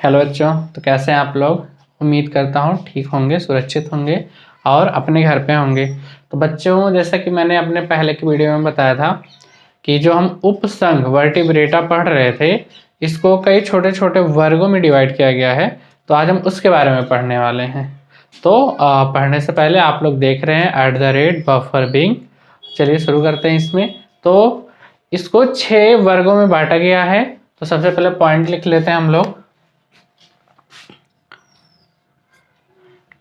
Hello बच्चों, तो कैसे हैं आप लोग। उम्मीद करता हूँ ठीक होंगे, सुरक्षित होंगे और अपने घर पे होंगे। तो बच्चों, जैसा कि मैंने अपने पहले की वीडियो में बताया था कि जो हम उपसंघ वर्टिब्रेटा पढ़ रहे थे, इसको कई छोटे छोटे वर्गों में डिवाइड किया गया है। तो आज हम उसके बारे में पढ़ने वाले हैं। तो पढ़ने से पहले आप लोग देख रहे हैं @बफर बिंग। चलिए शुरू करते हैं इसमें। तो इसको 6 वर्गों में बांटा गया है। तो सबसे पहले पॉइंट लिख लेते हैं हम लोग।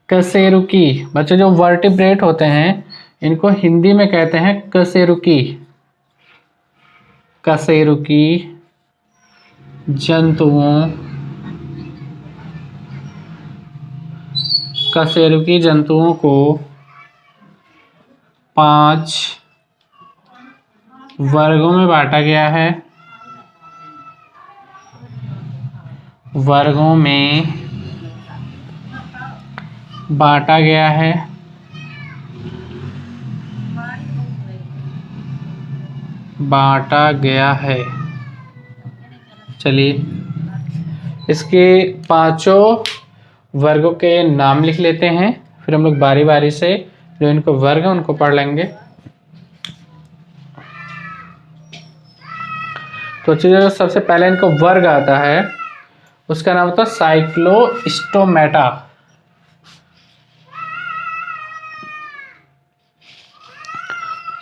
कशेरुकी। बच्चों, जो वर्टिब्रेट होते हैं इनको हिंदी में कहते हैं कशेरुकी। कशेरुकी जंतुओं को 5 वर्गों में बांटा गया है। वर्गों में बांटा गया है। चलिए इसके 5 वर्गों के नाम लिख लेते हैं, फिर हम लोग बारी बारी से जो इनको वर्ग है उनको पढ़ लेंगे। तो चलिए, सबसे पहले इनको वर्ग आता है, उसका नाम होता है साइक्लोस्टोमेटा।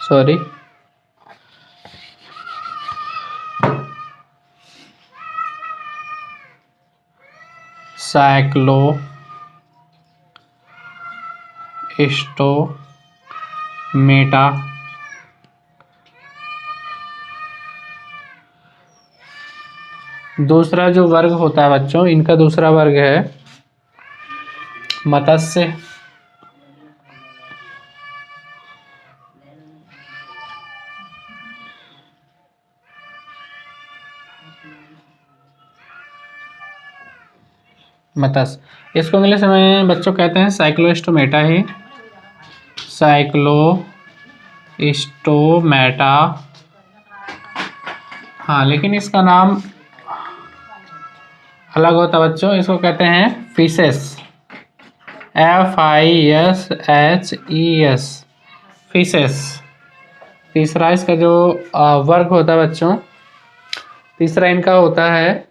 Sorry, Cyclostomata. दूसरा जो वर्ग होता है बच्चों, इनका दूसरा वर्ग है मत्स्य। इसको इंग्लिश में बच्चों कहते हैं साइक्लोस्टोमेटा ही। साइक्लोस्टोमेटा। हाँ, लेकिन इसका नाम अलग होता है बच्चों। इसको कहते हैं फिशेस। FISHES, fishes. तीसरा इसका जो वर्ग होता है बच्चों, तीसरा इनका होता है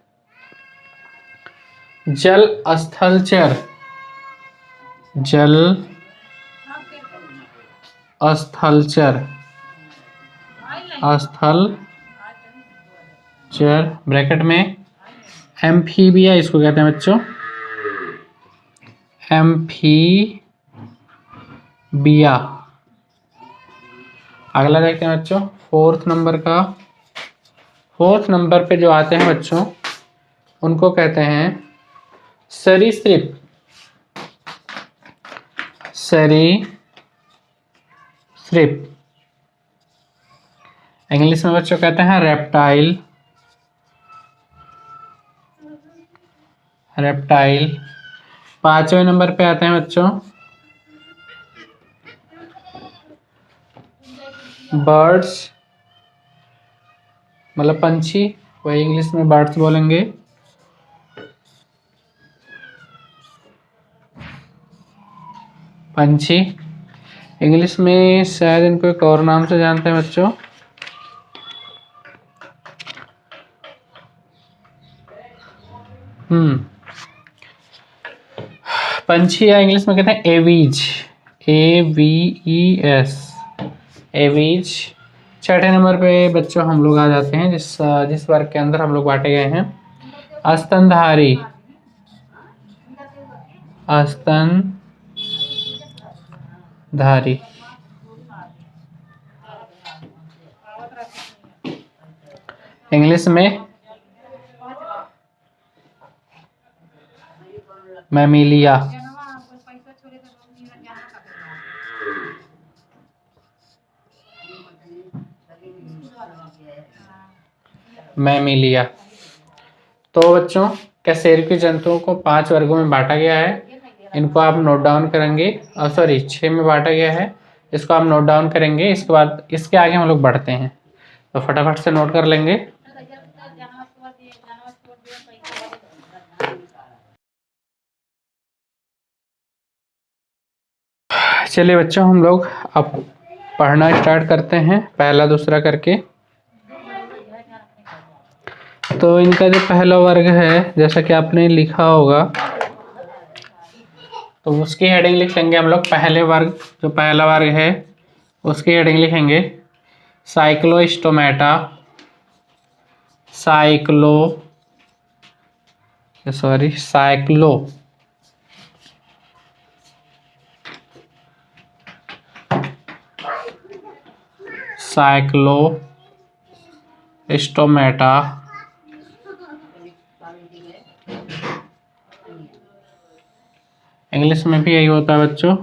जल स्थलचर। ब्रैकेट में एम्फीबिया इसको कहते हैं बच्चों। एम्फीबिया। अगला देखते हैं बच्चों, 4th नंबर पे जो आते हैं बच्चों, उनको कहते हैं सरीसृप। इंग्लिश में बच्चों कहते हैं रेप्टाइल। 5वें नंबर पे आते हैं बच्चों बर्ड्स, मतलब पंछी, वही इंग्लिश में बर्ड्स बोलेंगे। पंछी इंग्लिश में शायद इनको एक और नाम से जानते हैं बच्चों। पंछी या इंग्लिश में कहते हैं एवीज। AVES, aves. 6ठे नंबर पे बच्चों हम लोग आ जाते हैं जिस वर्ग के अंदर हम लोग बांटे गए हैं, स्तनधारी। इंग्लिश में मैमिलिया। तो बच्चों, कशेरुकी जंतुओं को 5 वर्गों में बांटा गया है। इनको आप नोट डाउन करेंगे। 6 में बांटा गया है, इसको आप नोट डाउन करेंगे। इसके बाद इसके आगे हम लोग बढ़ते हैं, तो फटाफट से नोट कर लेंगे। चलिए बच्चों, हम लोग अब पढ़ना स्टार्ट करते हैं पहला दूसरा करके। तो इनका जो पहला वर्ग है, जैसा कि आपने लिखा होगा, तो उसकी हेडिंग लिख लेंगे हम लोग। पहले वर्ग, जो पहला वर्ग है उसकी हेडिंग लिखेंगे साइक्लोस्टोमेटा। साइक्लोस्टोमेटा इंग्लिश में भी यही होता है बच्चों,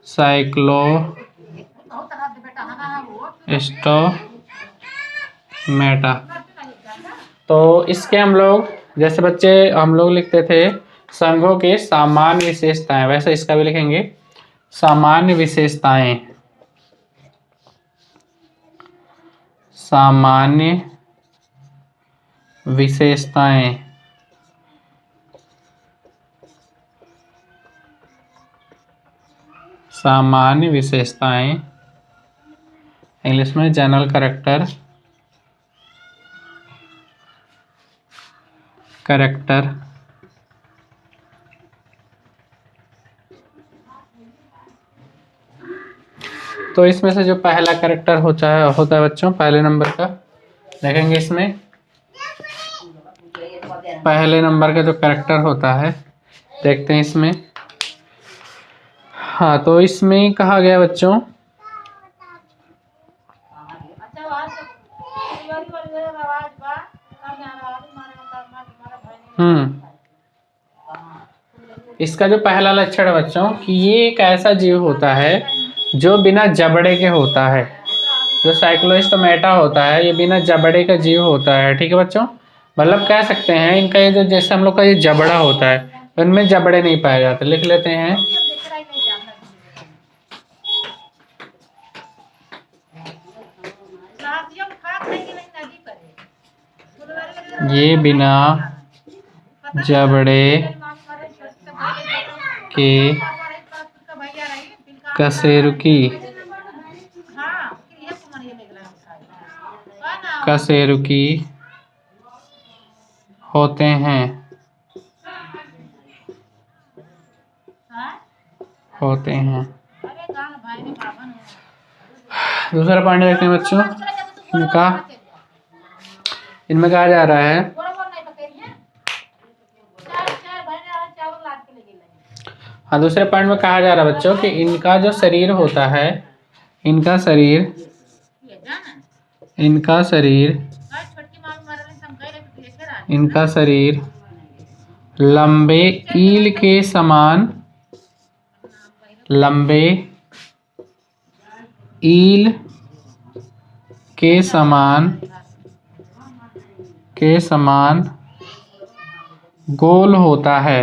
साइक्लोस्टोमेटा। तो इसके हम लोग, जैसे बच्चे हम लोग लिखते थे संघों के सामान्य विशेषताएं, वैसे इसका भी लिखेंगे सामान्य विशेषताएं। सामान्य विशेषताएं। सामान्य विशेषताएं इंग्लिश में जनरल कैरेक्टर। तो इसमें से जो पहला कैरेक्टर होता है बच्चों, पहले नंबर का देखेंगे। इसमें पहले नंबर का जो कैरेक्टर होता है, देखते हैं इसमें। हाँ, तो इसमें कहा गया बच्चों, इसका जो पहला लक्षण है बच्चों कि ये एक ऐसा जीव होता है जो बिना जबड़े के होता है। जो साइक्लोस्टोमेटा होता है, ये बिना जबड़े का जीव होता है। ठीक है बच्चों, मतलब कह सकते हैं इनका ये जो, जैसे हम लोग का ये जबड़ा होता है, इनमें जबड़े नहीं पाए जाते। लिख लेते हैं ये बिना जबड़े के कशेरुकी होते हैं। दूसरा पॉइंट देखते हैं बच्चों, इनमें कहा जा रहा है, हाँ, दूसरे पॉइंट में कहा जा रहा है बच्चों कि इनका जो शरीर होता है, इनका शरीर लंबे ईल के समान, गोल होता है।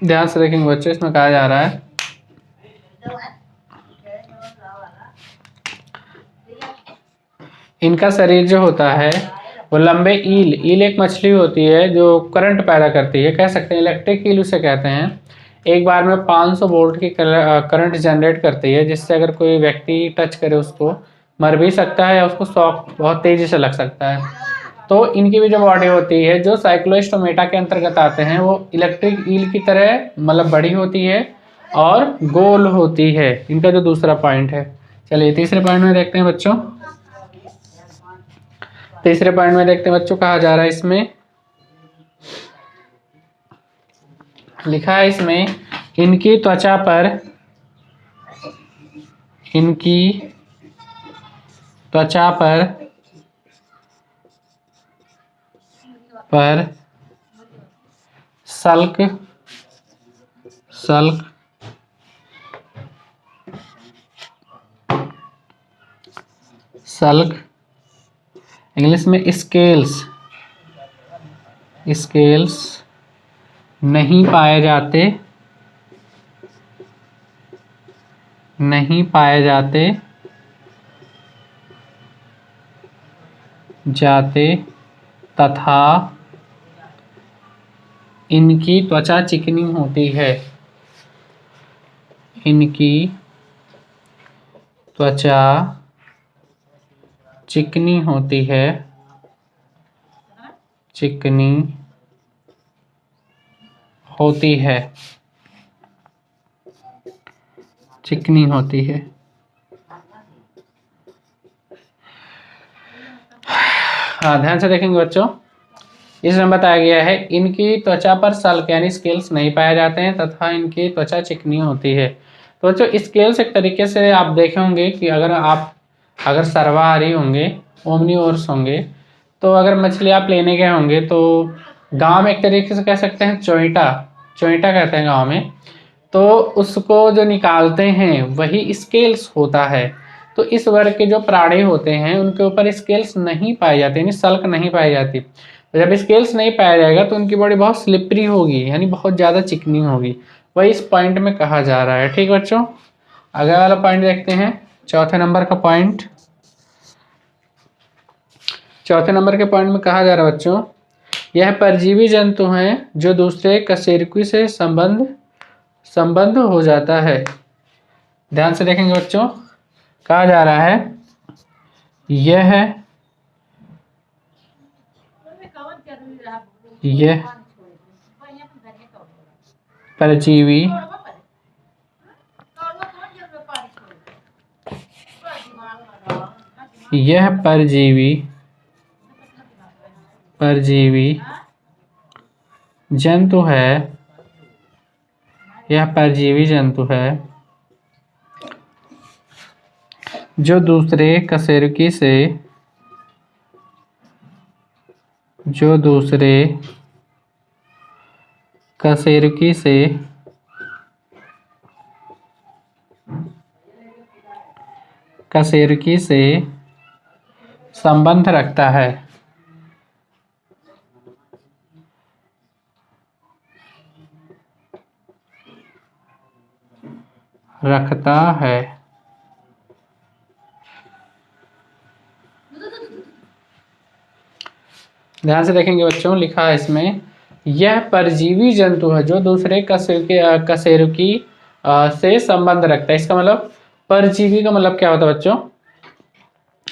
ध्यान से देखेंगे बच्चों, इसमें कहा जा रहा है इनका शरीर जो होता है वो लंबे ईल एक मछली होती है जो करंट पैदा करती है, कह सकते हैं इलेक्ट्रिक ईल उसे कहते हैं। एक बार में 500 वोल्ट की करंट जनरेट करती है, जिससे अगर कोई व्यक्ति टच करे उसको मर भी सकता है या उसको शॉक बहुत तेजी से लग सकता है। तो इनकी भी जो बॉडी होती है, जो साइक्लोस्टोमेटा के अंतर्गत आते हैं, वो इलेक्ट्रिक ईल की तरह मतलब बड़ी होती है और गोल होती है। इनका जो दूसरा पॉइंट है। चलिए तीसरे पॉइंट में देखते हैं बच्चों। तीसरे पॉइंट में देखते हैं बच्चों, कहा जा रहा है इसमें, लिखा है इसमें इनकी त्वचा पर सल्क इंग्लिश में स्केल्स नहीं पाए जाते। नहीं पाए जाते तथा इनकी त्वचा चिकनी होती है। इनकी त्वचा चिकनी होती है। चिकनी होती है। चिकनी होती है। हाँ, ध्यान से देखेंगे बच्चों। इसमें बताया गया है इनकी त्वचा पर सल्क यानी स्केल्स नहीं पाए जाते हैं तथा इनकी त्वचा चिकनी होती है। तो बच्चों स्केल्स एक तरीके से आप देखे होंगे कि अगर सर्वाहारी होंगे, ओमनिवोरस होंगे, तो अगर मछली आप लेने गए होंगे तो गांव में एक तरीके से कह सकते हैं चोइटा कहते हैं गांव में। तो उसको जो निकालते हैं वही स्केल्स होता है। तो इस वर्ग के जो प्राणी होते हैं उनके ऊपर स्केल्स नहीं पाए जाते, यानी सल्क नहीं पाई जाती। तो जब स्केल्स नहीं पाया जाएगा तो उनकी बॉडी बहुत स्लिपरी होगी, यानी बहुत ज़्यादा चिकनी होगी। वही इस पॉइंट में कहा जा रहा है। ठीक बच्चों, अगला वाला पॉइंट देखते हैं। चौथे नंबर का पॉइंट, चौथे नंबर के पॉइंट में कहा जा रहा है बच्चों, यह परजीवी जंतु हैं जो दूसरे कशेरुकी से संबंध हो जाता है। ध्यान से देखेंगे बच्चों, कहा जा रहा है यह परजीवी जंतु है। यह परजीवी जंतु है जो दूसरे कशेरुकी से संबंध रखता है। ध्यान से देखेंगे बच्चों, लिखा है इसमें यह परजीवी जंतु है जो दूसरे कशेरुकी से संबंध रखता है। इसका मतलब परजीवी का मतलब क्या होता है बच्चों,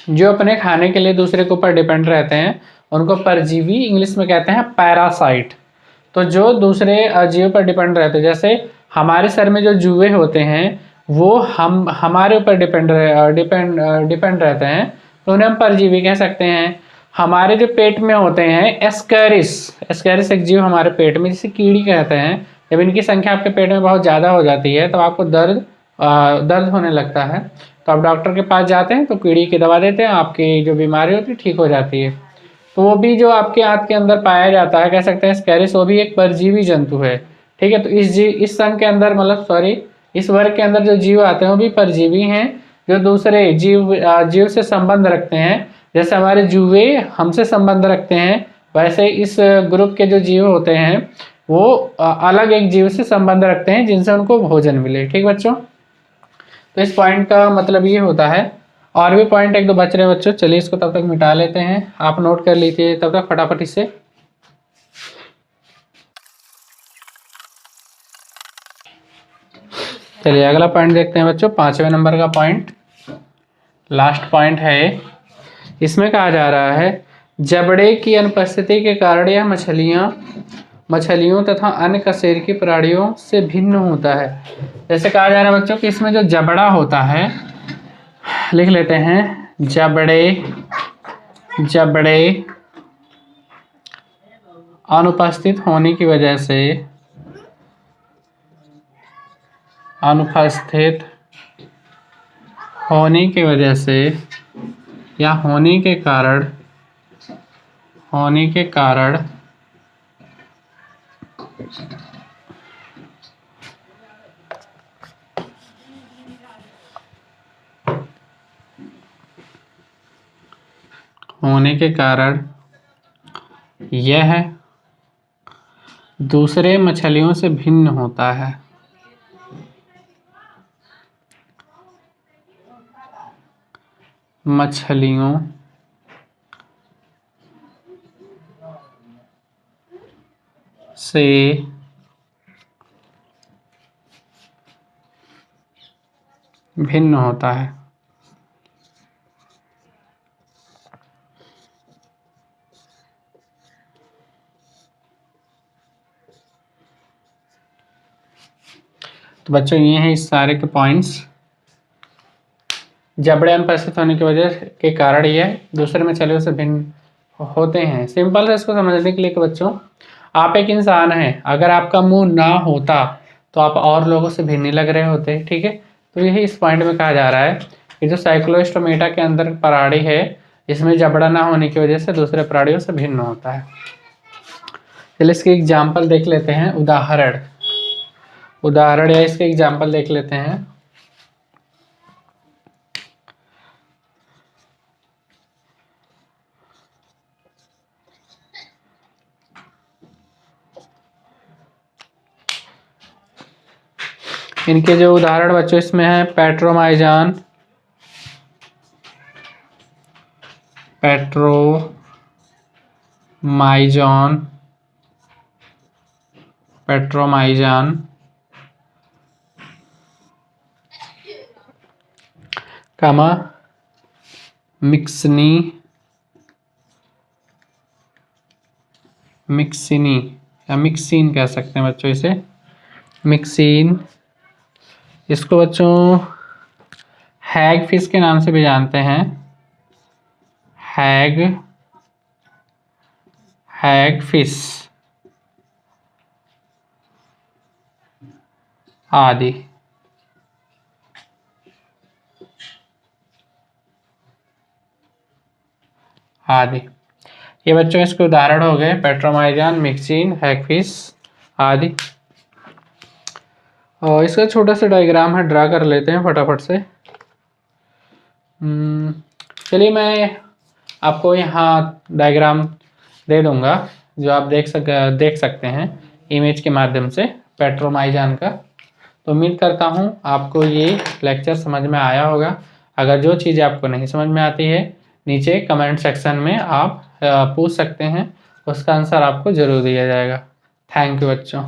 जो अपने खाने के लिए दूसरे के ऊपर डिपेंड रहते हैं उनको परजीवी इंग्लिश में कहते हैं पैरासाइट। तो जो दूसरे जीव पर डिपेंड रहते हैं, जैसे हमारे सर में जो जुए होते हैं वो हमारे ऊपर डिपेंड रहते हैं, तो उन्हें हम परजीवी कह सकते हैं। हमारे जो पेट में होते हैं एस्कैरिस एक जीव हमारे पेट में, जिसे कीड़ी कहते हैं, जब इनकी संख्या आपके पेट में बहुत ज़्यादा हो जाती है तो आपको दर्द होने लगता है, तो आप डॉक्टर के पास जाते हैं तो कीड़ी की दवा देते हैं, आपकी जो बीमारी होती है ठीक हो जाती है। तो वो भी जो आपके आंत के अंदर पाया जाता है, कह सकते हैं स्कैरिस, वो भी एक परजीवी जंतु है। ठीक है, तो इस संघ के अंदर इस वर्ग के अंदर जो जीव आते हैं वो भी परजीवी हैं जो दूसरे जीव से संबंध रखते हैं। जैसे हमारे जुए हमसे संबंध रखते हैं, वैसे इस ग्रुप के जो जीव होते हैं वो अलग एक जीव से संबंध रखते हैं जिनसे उनको भोजन मिले। ठीक बच्चों, तो इस पॉइंट का मतलब ये होता है। और भी पॉइंट एक दो बच रहे हैं बच्चों, चलिए इसको तब तक मिटा लेते हैं, आप नोट कर लीजिए तब तक फटाफट इससे। चलिए अगला पॉइंट देखते हैं बच्चों, 5वें नंबर का पॉइंट, लास्ट पॉइंट है। इसमें कहा जा रहा है जबड़े की अनुपस्थिति के कारण यह मछलियों तथा अन्य कशेरुकी प्राणियों से भिन्न होता है। जैसे कहा जा रहा है बच्चों कि इसमें जो जबड़ा होता है, लिख लेते हैं, जबड़े अनुपस्थित होने की वजह से या होने के कारण यह दूसरे मछलियों से भिन्न होता है। मछलियों से भिन्न होता है। तो बच्चों ये हैं इस सारे के पॉइंट्स। जबड़े अनुपस्थित होने की वजह के कारण ये दूसरे मछलियों से भिन्न होते हैं। सिंपल है इसको समझने के लिए कि बच्चों आप एक इंसान हैं, अगर आपका मुंह ना होता तो आप और लोगों से भिन्न लग रहे होते, ठीक है। तो यही इस पॉइंट में कहा जा रहा है कि जो साइक्लोस्टोमेटा के अंदर प्राणी है, इसमें जबड़ा ना होने की वजह से दूसरे प्राणियों से भिन्न होता है। चलिए इसके एग्जाम्पल देख लेते हैं, उदाहरण या इसके एग्जाम्पल देख लेते हैं। इनके जो उदाहरण बच्चों इसमें है पेट्रोमाइजॉन, कामा मिक्सिनी या मिक्सिन कह सकते हैं बच्चों इसे, मिक्सिन। इसको बच्चों हैग फिश के नाम से भी जानते हैं, हैग फिश आदि। ये बच्चों इसके उदाहरण हो गए, पेट्रोमाइजॉन, मिक्सिन, हैगफिश आदि। और इसका छोटा सा डायग्राम है, ड्रा कर लेते हैं फटाफट से। चलिए मैं आपको यहाँ डायग्राम दे दूंगा जो आप देख सकते हैं इमेज के माध्यम से पेट्रोमाइजॉन का। तो उम्मीद करता हूँ आपको ये लेक्चर समझ में आया होगा। अगर जो चीज़ आपको नहीं समझ में आती है नीचे कमेंट सेक्शन में आप पूछ सकते हैं, उसका आंसर आपको ज़रूर दिया जाएगा। थैंक यू बच्चों।